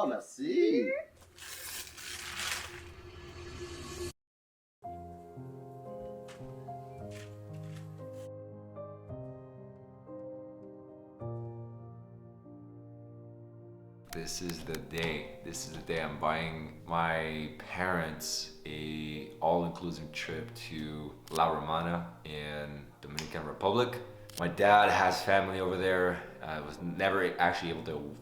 merci. This is the day. This is the day I'm buying my parents a all-inclusive trip to La Romana in Dominican Republic. My dad has family over there. I was never actually able to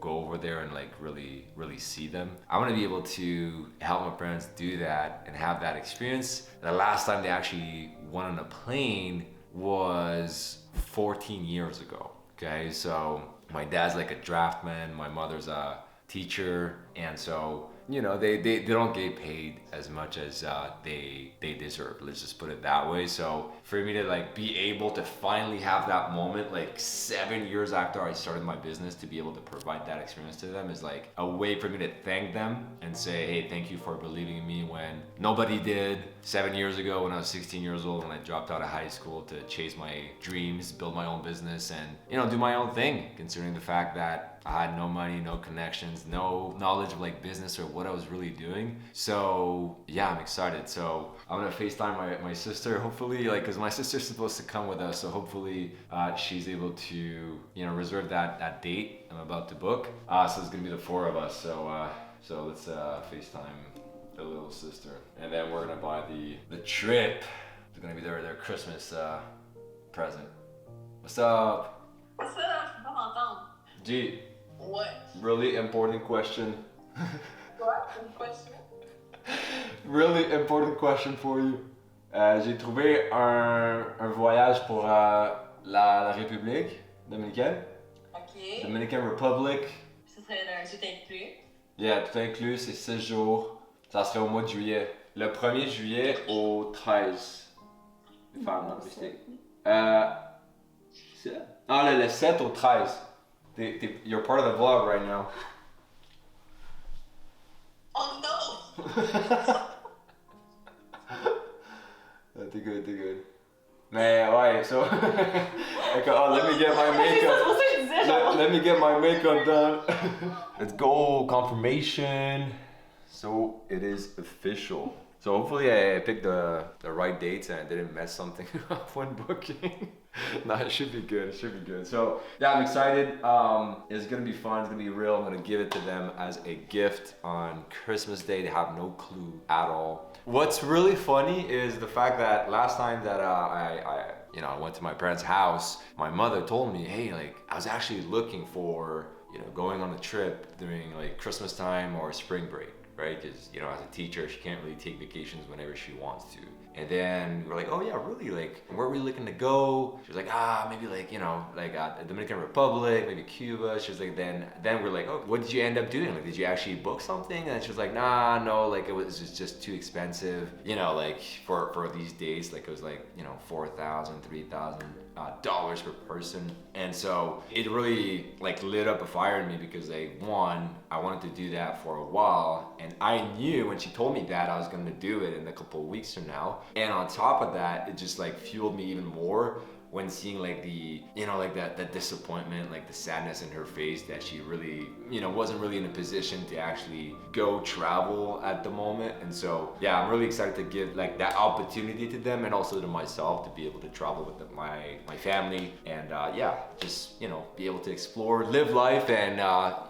go over there and really see them. I want to be able to help my parents do that and have that experience. The last time they actually went on a plane was 14 years ago. Okay, so my dad's like a draftman, my mother's a teacher, and so they don't get paid as much as they deserve. Let's just put it that way. So for me to be able to finally have that moment 7 years after I started my business, to be able to provide that experience to them is like a way for me to thank them and say, hey, thank you for believing in me when nobody did. 7 years ago when I was 16 years old, when I dropped out of high school to chase my dreams, build my own business, and do my own thing, considering the fact that I had no money, no connections, no knowledge of business or what I was really doing. So yeah, I'm excited. So I'm gonna FaceTime my sister, hopefully, because my sister's supposed to come with us. So hopefully she's able to reserve that date I'm about to book. So it's gonna be the four of us. So let's FaceTime the little sister, and then we're gonna buy the trip. It's gonna be their Christmas present. What's up? What's up? Je peux m'entendre. G. What? Really important question. What? Une question? Really important question for you. J'ai trouvé un voyage pour la République dominicaine. Ok. Dominican Republic. Ça serait un tout inclus. Yeah, tout inclus, c'est 6 jours. Ça serait au mois de juillet. Le 1er juillet au 13. If I'm not mistaken. Le 7 au 13. You're part of the vlog right now. Oh no! T'es good. Mais ouais, so let me get my makeup. Let me get my makeup done. Let's go, confirmation. So it is official. So hopefully I picked the right dates and I didn't mess something up when booking. No, it should be good. So yeah, I'm excited. It's gonna be fun. It's gonna be real. I'm gonna give it to them as a gift on Christmas Day. They have no clue at all. What's really funny is the fact that last time that I went to my parents' house, my mother told me, hey, I was actually looking for going on a trip during Christmas time or spring break. Right? Because, as a teacher, she can't really take vacations whenever she wants to. And then we're like, oh yeah, really? Where are we looking to go? She was like, maybe the Dominican Republic, maybe Cuba. She was like, then we're like, oh, what did you end up doing? Did you actually book something? And she was like, nah, no, it was just too expensive. For these days, it was $4,000, $3,000 per person. And so it really lit up a fire in me because one, I wanted to do that for a while, and I knew when she told me that I was going to do it in a couple of weeks from now. And on top of that, it just fueled me even more when seeing that disappointment, the sadness in her face that she really, wasn't really in a position to actually go travel at the moment. And so, yeah, I'm really excited to give that opportunity to them and also to myself to be able to travel with my family and just, be able to explore, live life and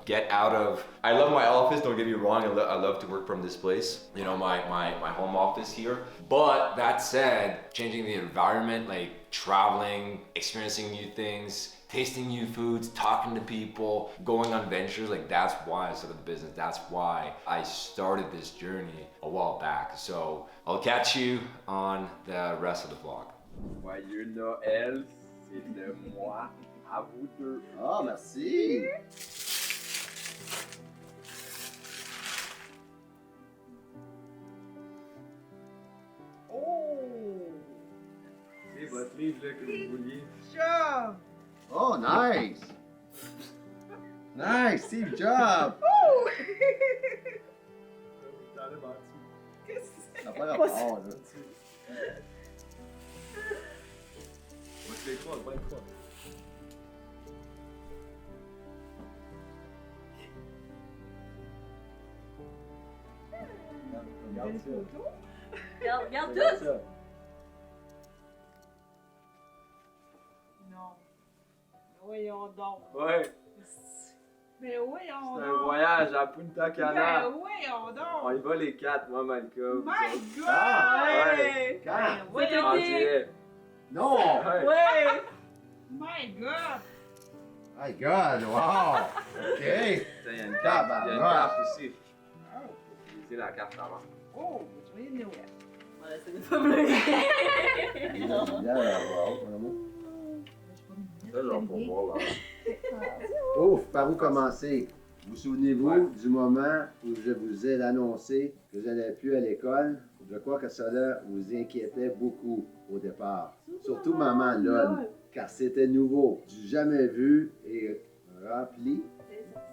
get out of, I love my office, don't get me wrong, I love to work from this place, my home office here. But that said, changing the environment, traveling, experiencing new things, tasting new foods, talking to people, going on ventures, that's why I started the business. That's why I started this journey a while back. So I'll catch you on the rest of the vlog. Joyeux Noël, c'est de moi à vous deux. Ah, merci. C'est votre livre là, que vous vouliez. Job. Oh, nice. Nice, Steve Job. Dans le bâti. Qu'est-ce que c'est? Ça n'a pas rapport, là. Moi, je vais croire, pas le croire. Regarde ça. Regarde Regarde tout! ça. Non. Voyons donc. Ouais, Mais voyons c'est donc. un voyage à Punta Cana. Ben voyons On donc. y va les 4, moi, Malcolm. My God! Ah, ouais. Quand? Ben voyons. En juillet. Non! Ouais. Ouais. My God! My God, wow! OK. Tiens, il y a une carte ici. Lisez la carte avant. Oh, joyeux Noël. Voilà, c'est de pas pleurer. Ça, genre pour voir, là. Ouf, par où commencer? Vous souvenez-vous du moment où je vous ai annoncé que je n'allais plus à l'école? Je crois que cela vous inquiétait beaucoup au départ. Surtout maman Lol, car c'était nouveau, du jamais vu et rempli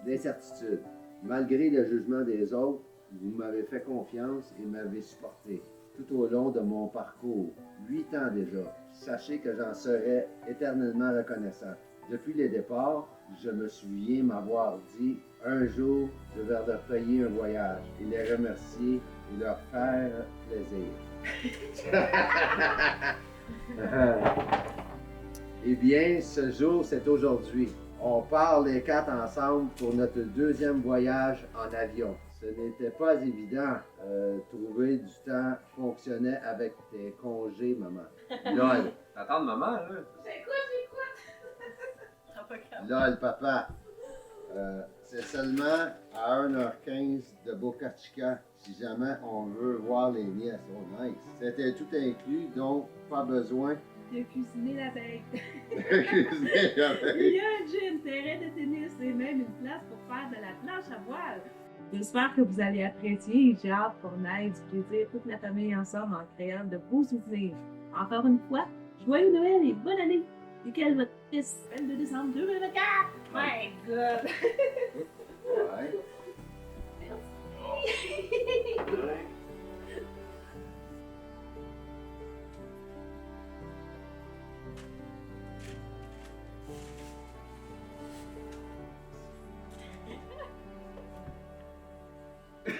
d'incertitudes. Malgré le jugement des autres, vous m'avez fait confiance et m'avez supporté tout au long de mon parcours. 8 ans déjà. Sachez que j'en serai éternellement reconnaissant. Depuis le départ, je me souviens m'avoir dit un jour, je vais leur payer un voyage et les remercier et leur faire plaisir. Eh bien, ce jour, c'est aujourd'hui. On part les 4 ensemble pour notre deuxième voyage en avion. Ce n'était pas évident. Trouver du temps fonctionnait avec tes congés, maman. Lol. T'attends de maman, là. Lol, papa. C'est seulement à 1h15 de Boca Chica si jamais on veut voir les nièces. Oh, nice. C'était tout inclus, donc pas besoin De cuisiner la veille. de cuisiner Il avec. y a un gym, terrain de tennis et même une place pour faire de la planche à voile. J'espère que vous allez apprécier et j'ai hâte qu'on ait du plaisir toute la famille ensemble en créant de beaux souvenirs. Encore une fois, joyeux Noël et bonne année! Mikael, votre fils, 22 décembre 2024! My God! Ouais.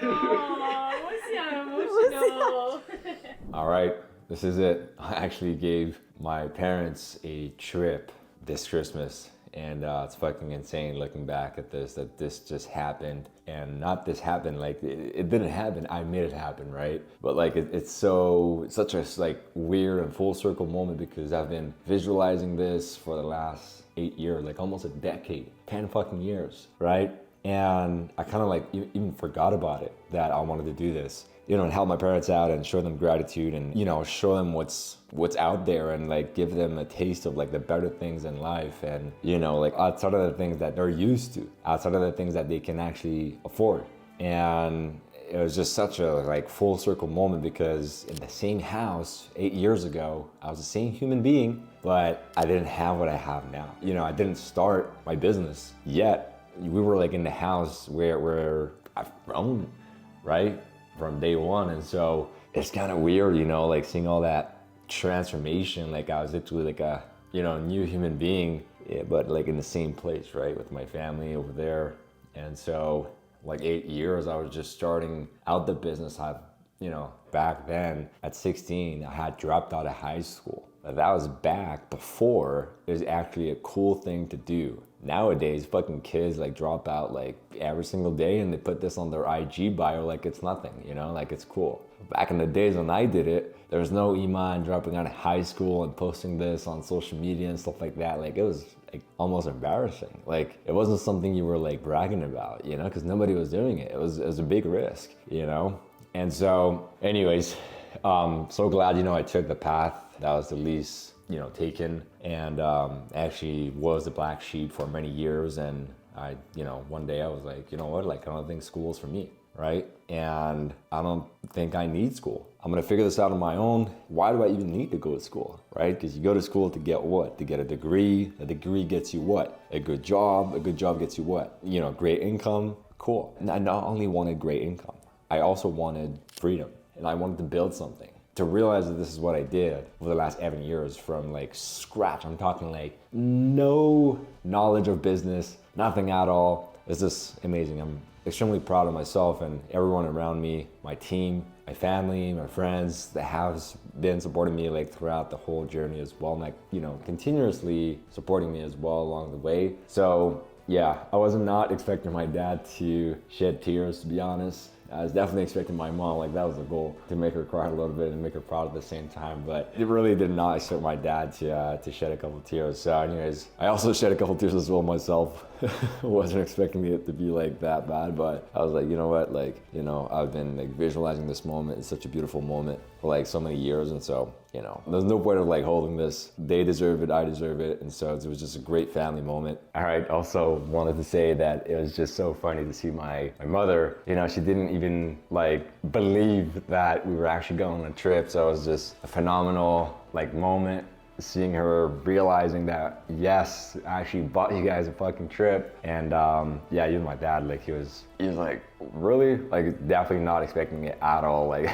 Oh, moi aussi, un emotional. All right, this is it. I actually gave my parents a trip this Christmas, and it's fucking insane looking back at this, that this just happened. And not this happened, like it didn't happen, I made it happen, right? But like it's such a like weird and full circle moment because I've been visualizing this for the last 8 years, like almost a decade, 10 fucking years, right? And I kind of like even forgot about it, that I wanted to do this, you know, and help my parents out and show them gratitude and, you know, show them what's out there and like give them a taste of like the better things in life and, you know, like outside of the things that they're used to, outside of the things that they can actually afford. And it was just such a like full circle moment because in the same house 8 years ago, I was the same human being, but I didn't have what I have now. You know, I didn't start my business yet. We were like in the house where I've grown, right? From day one. And so it's kind of weird, you know, like seeing all that transformation. Like I was literally like a, you know, new human being, yeah, but like in the same place, right? With my family over there. And so like 8 years, I was just starting out the business. You know, back then at 16, I had dropped out of high school. But that was back before it was actually a cool thing to do. Nowadays, fucking kids like drop out like every single day and they put this on their IG bio like it's nothing, you know, like it's cool. Back in the days when I did it, there was no Iman dropping out of high school and posting this on social media and stuff like that. Like it was like almost embarrassing. Like it wasn't something you were like bragging about, you know, because nobody was doing it. It was a big risk, you know? And so anyways, so glad, you know, I took the path that was the least, you know, taken, and actually was the black sheep for many years. And I, you know, one day I was like, you know what, like I don't think school is for me, right? And I don't think I need school. I'm gonna figure this out on my own. Why do I even need to go to school, right? Because you go to school to get what? To get a degree. A degree gets you what? A good job. A good job gets you what? You know, great income. Cool. And I not only wanted great income, I also wanted freedom, and I wanted to build something. To realize that this is what I did over the last 7 years from like scratch. I'm talking like no knowledge of business, nothing at all. It's just amazing. I'm extremely proud of myself and everyone around me, my team. my family, my friends that have been supporting me like throughout the whole journey as well, and like, you know, continuously supporting me as well along the way. So yeah, I was not expecting my dad to shed tears, to be honest. I was definitely expecting my mom, like that was the goal, to make her cry a little bit and make her proud at the same time. But it really did not expect my dad to shed a couple tears. So anyways, I also shed a couple tears as well myself. Wasn't expecting it to be like that bad, but I was like, you know what, like, you know, I've been like visualizing this moment. It's such a beautiful moment for like so many years. And so, you know, there's no point of like holding this. They deserve it, I deserve it. And so it was just a great family moment. All right, also wanted to say that it was just so funny to see my mother, you know, she didn't even like believe that we were actually going on a trip. So it was just a phenomenal like moment, seeing her realizing that, yes, I actually bought you guys a fucking trip. And yeah, even my dad, like he was like, really? Like definitely not expecting it at all. Like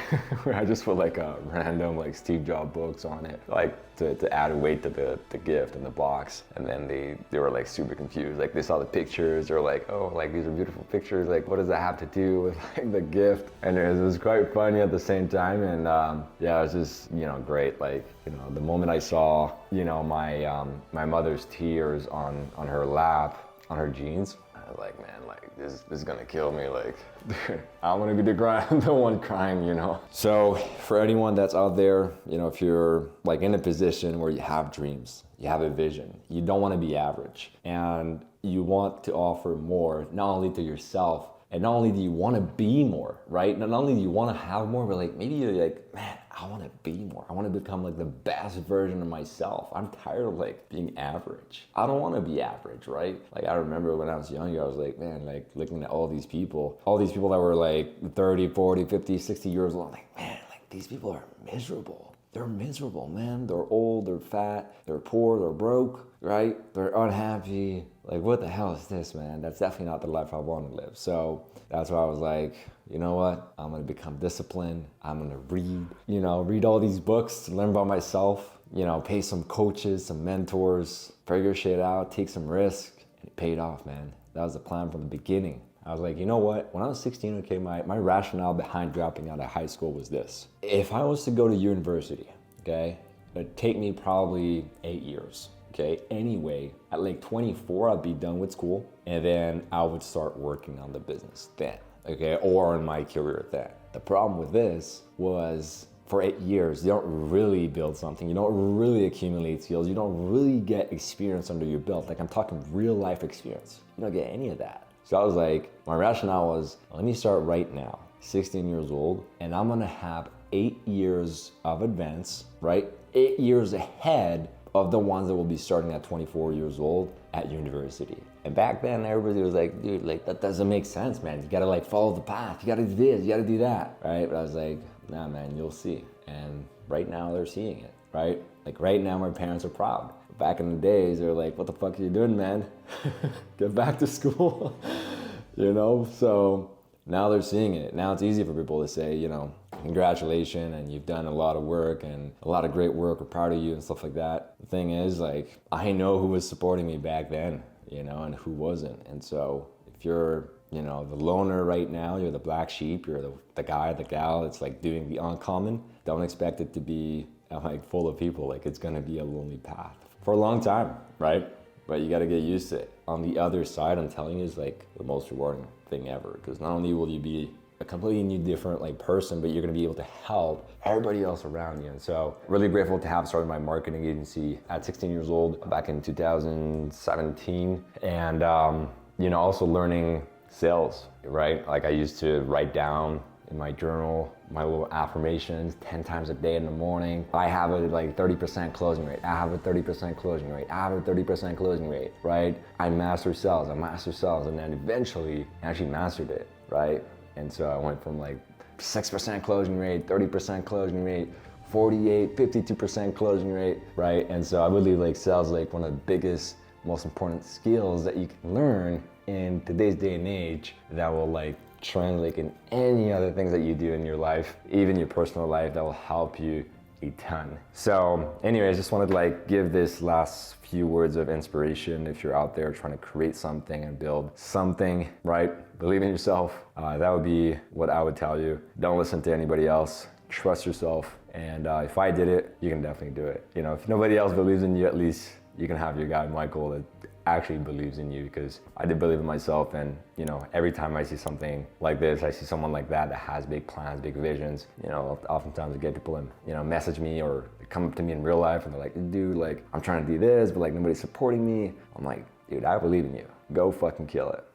I just put like a random like Steve Jobs books on it, like to add weight to the gift and the box. And then they were like super confused. Like they saw the pictures, they're like, oh, like these are beautiful pictures. Like what does that have to do with like the gift? And it was quite funny at the same time. And yeah, it was just, you know, great. Like, you know, the moment I saw, you know, my mother's tears on her lap, on her jeans, I was like, man, like this is gonna kill me. Like, I want to be the one crying, you know. So for anyone that's out there, you know, if you're like in a position where you have dreams, you have a vision, you don't want to be average, and you want to offer more, not only to yourself, and not only do you want to be more, right? Not only do you want to have more, but like maybe you're like, man, I want to be more. I want to become like the best version of myself. I'm tired of like being average. I don't want to be average, right? Like I remember when I was younger, I was like, man, like looking at all these people that were like 30, 40, 50, 60 years old. I'm like, man, like these people are miserable. They're miserable, man. They're old, they're fat, they're poor, they're broke, right? They're unhappy. Like, what the hell is this, man? That's definitely not the life I want to live. So that's why I was like, you know what? I'm going to become disciplined. I'm going to read all these books, learn about myself, you know, pay some coaches, some mentors, figure shit out, take some risks. And it paid off, man. That was the plan from the beginning. I was like, you know what? When I was 16, okay, my rationale behind dropping out of high school was this. If I was to go to university, okay, it'd take me probably 8 years. Okay, anyway, at like 24, I'd be done with school, and then I would start working on the business then, okay, or in my career then. The problem with this was for 8 years, you don't really build something, you don't really accumulate skills, you don't really get experience under your belt. Like I'm talking real life experience. You don't get any of that. So I was like, my rationale was, let me start right now, 16 years old, and I'm gonna have 8 years of advance, right? 8 years ahead of the ones that will be starting at 24 years old at university. And back then, everybody was like, dude, like that doesn't make sense, man. You gotta like follow the path. You gotta do this, you gotta do that, right? But I was like, nah, man, you'll see. And right now they're seeing it, right? Like right now, my parents are proud. Back in the days, they're like, what the fuck are you doing, man? Get back to school, you know? So now they're seeing it. Now it's easy for people to say, you know, congratulations, and you've done a lot of work and a lot of great work. We're proud of you and stuff like that. The thing is, like, I know who was supporting me back then, you know, and who wasn't. And so if you're, you know, the loner right now, you're the black sheep, you're the guy, the gal that's like doing the uncommon, don't expect it to be like full of people. Like it's gonna be a lonely path for a long time, right? But you gotta get used to it. On the other side, I'm telling you, is like the most rewarding thing ever, because not only will you be a completely new, different like person, but you're gonna be able to help everybody else around you. And so really grateful to have started my marketing agency at 16 years old back in 2017. And you know, also learning sales, right? Like I used to write down in my journal my little affirmations 10 times a day in the morning. I have a like 30% closing rate. I have a 30% closing rate. I have a 30% closing rate, right? I master sales, and then eventually I actually mastered it, right? And so I went from like 6% closing rate, 30% closing rate, 48, 52% closing rate, right? And so I believe like sales is like one of the biggest, most important skills that you can learn in today's day and age that will like translate in any other things that you do in your life, even your personal life, that will help you a ton. So anyways, just wanted to like give this last few words of inspiration. If you're out there trying to create something and build something, right? Believe in yourself. That would be what I would tell you. Don't listen to anybody else. Trust yourself. And if I did it, you can definitely do it. You know, if nobody else believes in you, at least you can have your guy, Michael, that actually believes in you, because I did believe in myself. And, you know, every time I see something like this, I see someone like that has big plans, big visions, you know, oftentimes I get people and, you know, message me or come up to me in real life and they're like, dude, like, I'm trying to do this, but like nobody's supporting me. I'm like, dude, I believe in you. Go fucking kill it.